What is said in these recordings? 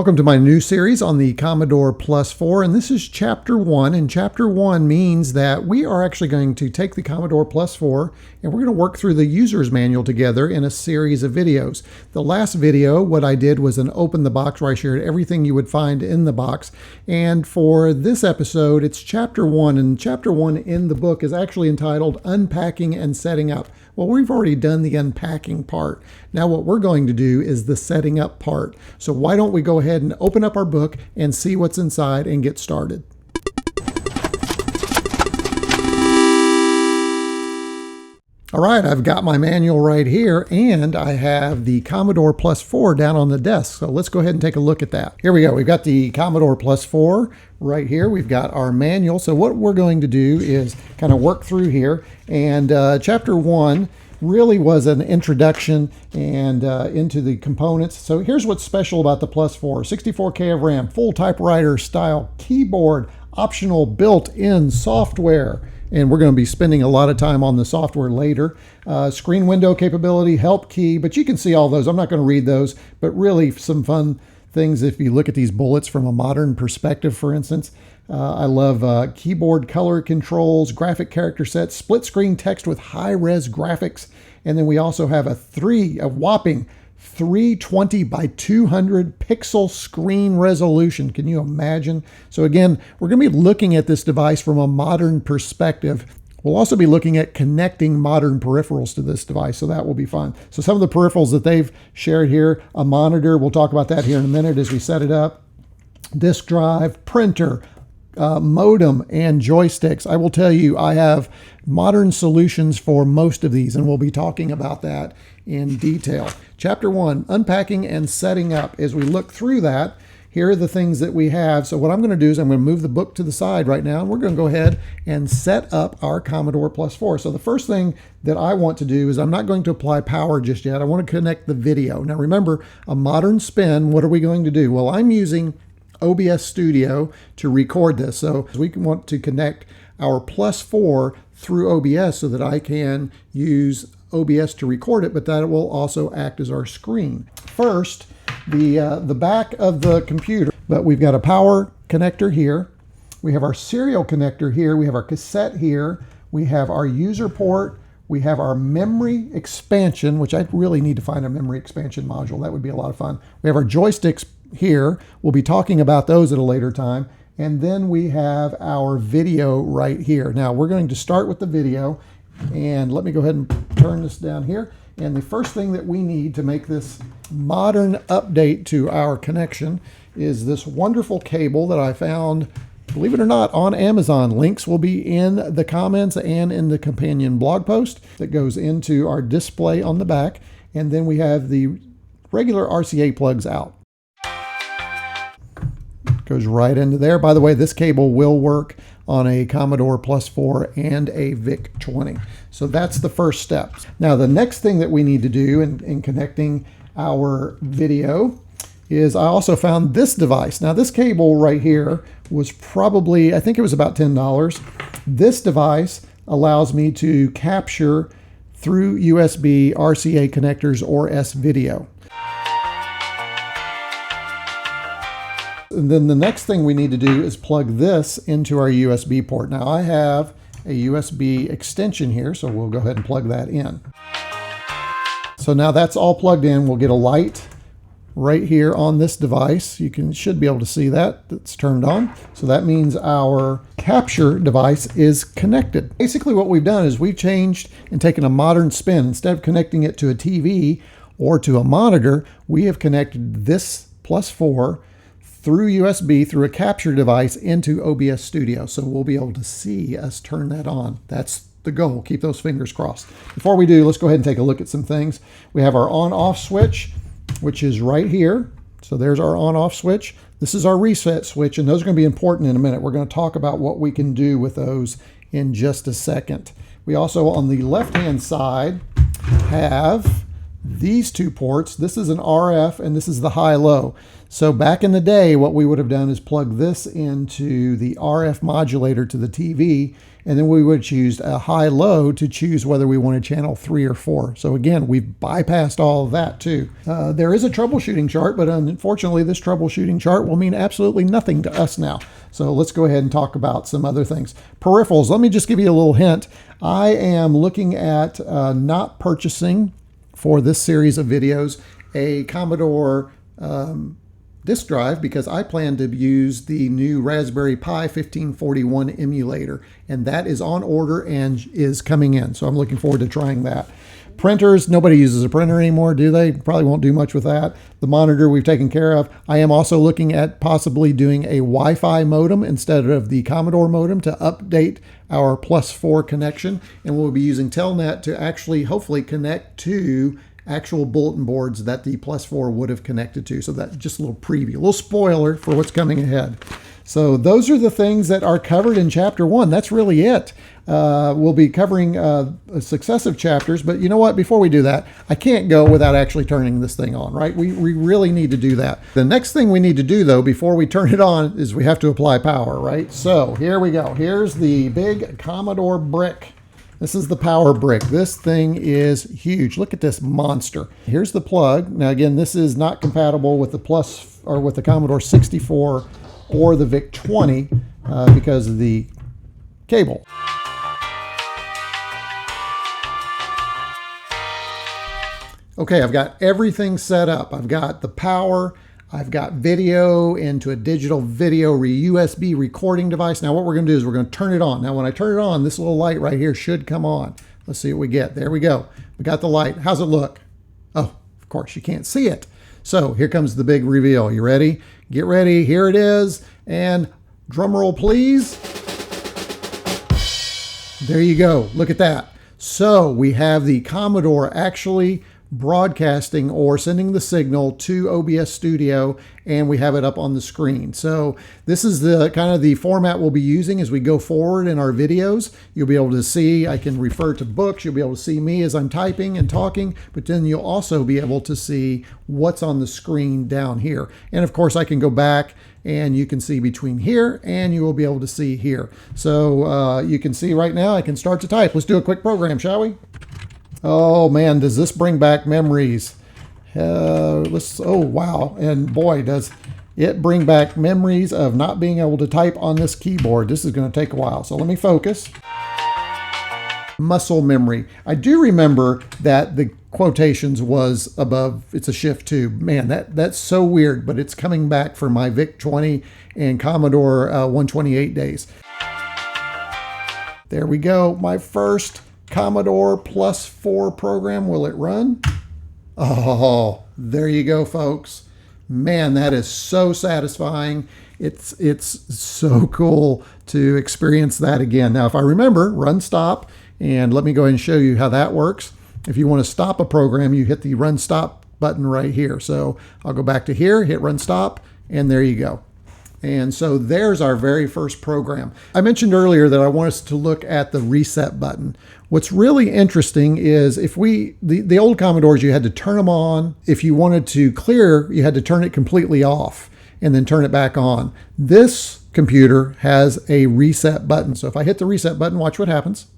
Welcome to my new series on the Commodore Plus 4, and this is Chapter 1. And Chapter 1 means that we are actually going to take the Commodore Plus 4 and we're going to work through the user's manual together in a series of videos. The last video, what I did was an open the box where I shared everything you would find in the box. And for this episode, it's Chapter 1, and Chapter 1 in the book is actually entitled Unpacking and Setting Up. Well, we've already done the unpacking part. Now what we're going to do is the setting up part. So why don't we go ahead and open up our book and see what's inside and get started. All right, I've got my manual right here, and I have the Commodore Plus 4 down on the desk. So let's go ahead and take a look at that. Here we go. We've got the Commodore Plus 4 right here. We've got our manual. So what we're going to do is kind of work through here. And Chapter 1 really was an introduction and into the components. So here's what's special about the Plus 4. 64K of RAM, full typewriter style keyboard, optional built-in software. And we're going to be spending a lot of time on the software later. Screen window capability, help key, but you can see all those. I'm not going to read those, but really some fun things if you look at these bullets from a modern perspective, for instance. I love keyboard color controls, graphic character sets, split screen text with high-res graphics. And then we also have a whopping 320 by 200 pixel screen resolution. Can you imagine? So again, we're going to be looking at this device from a modern perspective. We'll also be looking at connecting modern peripherals to this device, so that will be fun. So some of the peripherals that they've shared here, a monitor, we'll talk about that here in a minute as we set it up, disk drive, printer, modem, and joysticks. I will tell you, I have modern solutions for most of these, and we'll be talking about that in detail. Chapter 1, Unpacking and Setting Up. As we look through that, here are the things that we have. So what I'm going to do is I'm going to move the book to the side right now, and we're going to go ahead and set up our Commodore Plus 4. So the first thing that I want to do is I'm not going to apply power just yet. I want to connect the video. Now remember, a modern spin, what are we going to do? Well, I'm using OBS Studio to record this. So we want to connect our Plus 4 through OBS so that I can use OBS to record it, but that will also act as our screen. First, the back of the computer, but we've got a power connector here. We have our serial connector here. We have our cassette here. We have our user port. We have our memory expansion, which I really need to find a memory expansion module. That would be a lot of fun. We have our joysticks here. We'll be talking about those at a later time. And then we have our video right here. Now we're going to start with the video, and let me go ahead and turn this down here. And the first thing that we need to make this modern update to our connection is this wonderful cable that I found, believe it or not, on Amazon. Links will be in the comments and in the companion blog post that goes into our display on the back. And then we have the regular RCA plugs out. Goes right into there. By the way, this cable will work on a Commodore Plus 4 and a VIC-20. So that's the first step. Now, the next thing that we need to do in connecting our video is I also found this device. Now, this cable right here was probably, I think it was about $10. This device allows me to capture through USB, RCA connectors, or S-Video. And then the next thing we need to do is plug this into our USB port. Now I have a USB extension here, so we'll go ahead and plug that in. So now that's all plugged in. We'll get a light right here on this device. You should be able to see that. That's turned on. So that means our capture device is connected. Basically what we've done is we've changed and taken a modern spin. Instead of connecting it to a TV or to a monitor, we have connected this Plus 4 through USB, through a capture device into OBS Studio. So we'll be able to see us turn that on. That's the goal. Keep those fingers crossed. Before we do, let's go ahead and take a look at some things. We have our on-off switch, which is right here. So there's our on-off switch. This is our reset switch, and those are going to be important in a minute. We're going to talk about what we can do with those in just a second. We also, on the left-hand side, have these two ports. This is an RF and this is the high-low. So back in the day, what we would have done is plug this into the RF modulator to the TV, and then we would choose a high-low to choose whether we wanted channel 3 or 4. So again, we've bypassed all of that too. There is a troubleshooting chart, but unfortunately this troubleshooting chart will mean absolutely nothing to us now. So let's go ahead and talk about some other things. Peripherals, let me just give you a little hint. I am looking at not purchasing for this series of videos a Commodore disk drive, because I plan to use the new Raspberry Pi 1541 emulator, and that is on order and is coming in. So I'm looking forward to trying that. Printers, nobody uses a printer anymore, do they? Probably won't do much with that. The monitor we've taken care of. I am also looking at possibly doing a Wi-Fi modem instead of the Commodore modem to update our +4 connection, and we'll be using Telnet to actually hopefully connect to actual bulletin boards that the +4 would have connected to. So that's just a little preview, a little spoiler for what's coming ahead. So those are the things that are covered in Chapter 1. That's really it. We'll be covering successive chapters, but you know what? Before we do that, I can't go without actually turning this thing on, right? We really need to do that. The next thing we need to do, though, before we turn it on, is we have to apply power, right? So here we go. Here's the big Commodore brick. This is the power brick. This thing is huge. Look at this monster. Here's the plug. Now again, this is not compatible with the with the Commodore 64 or the VIC-20 because of the cable. Okay, I've got everything set up. I've got the power. I've got video into a digital video USB recording device. Now what we're going to do is we're going to turn it on. Now when I turn it on, this little light right here should come on. Let's see what we get. There we go. We got the light. How's it look? Oh, of course you can't see it. So here comes the big reveal. You ready? Get ready. Here it is. And drum roll, please. There you go. Look at that. So we have the Commodore actually broadcasting or sending the signal to OBS Studio, and we have it up on the screen. So this is the kind of the format we'll be using as we go forward in our videos. You'll be able to see, I can refer to books, you'll be able to see me as I'm typing and talking, but then you'll also be able to see what's on the screen down here. And of course I can go back and you can see between here and you will be able to see here. So you can see right now I can start to type. Let's do a quick program, shall we? Oh man, does this bring back memories? Oh wow, and boy, does it bring back memories of not being able to type on this keyboard. This is going to take a while, so let me focus. Muscle memory. I do remember that the quotations was above, it's a shift too. Man, that's so weird, but it's coming back for my VIC-20 and Commodore 128 days. There we go, my first Commodore +4 program. Will it run? Oh, there you go, folks. Man, that is so satisfying. It's so cool to experience that again. Now, if I remember, run stop, and let me go ahead and show you how that works. If you want to stop a program, you hit the run stop button right here. So I'll go back to here, hit run stop, and there you go. And so there's our very first program. I mentioned earlier that I want us to look at the reset button. What's really interesting is if the old Commodores, you had to turn them on. If you wanted to clear, you had to turn it completely off and then turn it back on. This computer has a reset button. So if I hit the reset button, watch what happens.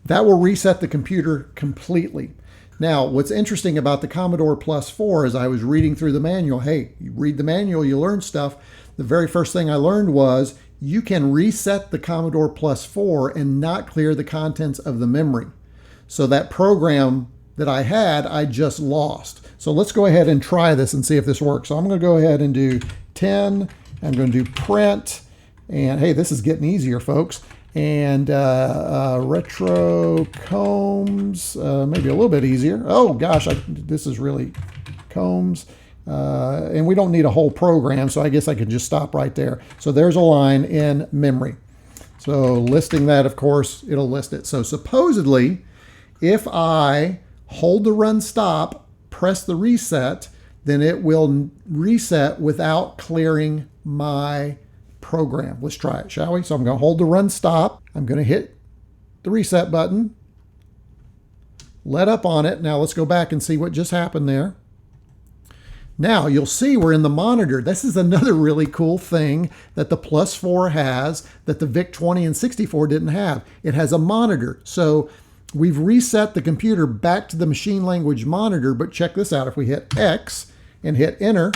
That will reset the computer completely. Now, what's interesting about the Commodore +4 is I was reading through the manual. Hey, you read the manual, you learn stuff. The very first thing I learned was you can reset the Commodore +4 and not clear the contents of the memory. So that program that I had, I just lost. So let's go ahead and try this and see if this works. So I'm going to go ahead and do 10. I'm going to do print. And hey, this is getting easier, folks. And retro combs, maybe a little bit easier. Oh gosh, this is really combs. And we don't need a whole program, so I guess I could just stop right there. So there's a line in memory. So listing that, of course, it'll list it. So supposedly, if I hold the run stop, press the reset, then it will reset without clearing my program. Let's try it, shall we? So I'm going to hold the run stop. I'm going to hit the reset button. let up on it. Now let's go back and see what just happened there. Now you'll see we're in the monitor. This is another really cool thing that the +4 has that the VIC-20 and 64 didn't have. It has a monitor. So we've reset the computer back to the machine language monitor, but check this out. If we hit X and hit enter,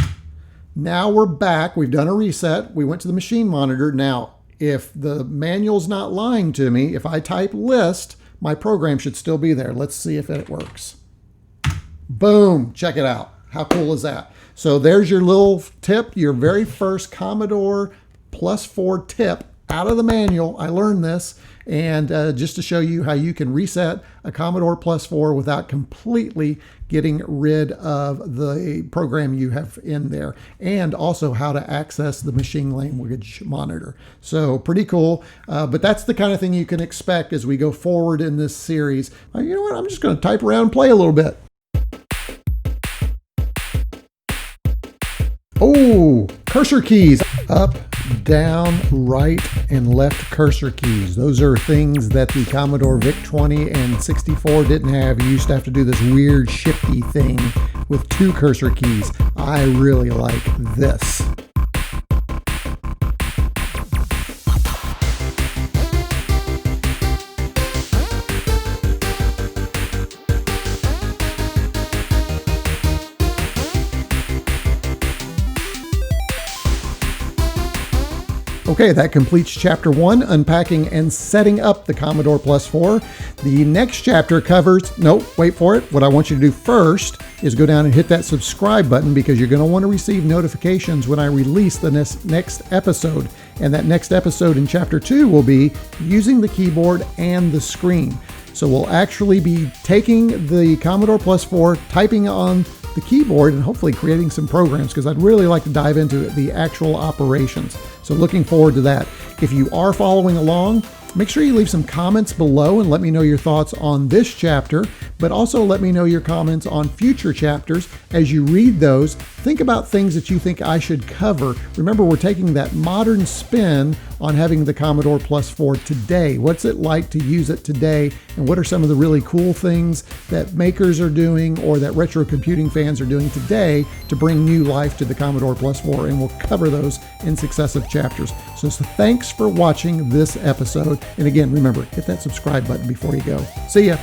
now we're back. We've done a reset. We went to the machine monitor. Now, if the manual's not lying to me, if I type list, my program should still be there. Let's see if it works. Boom, check it out. How cool is that? So there's your little tip, your very first Commodore +4 tip out of the manual. I learned this, and just to show you how you can reset a Commodore +4 without completely getting rid of the program you have in there, and also how to access the machine language monitor. So pretty cool, but that's the kind of thing you can expect as we go forward in this series. You know what, I'm just going to type around and play a little bit. Oh, cursor keys, up, down, right, and left cursor keys. Those are things that the Commodore VIC-20 and 64 didn't have. You used to have to do this weird shifty thing with 2 cursor keys. I really like this. Okay, that completes chapter 1, unpacking and setting up the Commodore +4. The next chapter covers, nope, wait for it. What I want you to do first is go down and hit that subscribe button, because you're going to want to receive notifications when I release the next episode. And that next episode in chapter 2 will be using the keyboard and the screen. So we'll actually be taking the Commodore +4, typing on the keyboard, and hopefully creating some programs, because I'd really like to dive into the actual operations. So looking forward to that. If you are following along, make sure you leave some comments below and let me know your thoughts on this chapter, but also let me know your comments on future chapters. As you read those, think about things that you think I should cover. Remember, we're taking that modern spin on having the Commodore +4 today. What's it like to use it today? And what are some of the really cool things that makers are doing or that retro computing fans are doing today to bring new life to the Commodore +4? And we'll cover those in successive chapters. So thanks for watching this episode. And again, remember, hit that subscribe button before you go. See ya.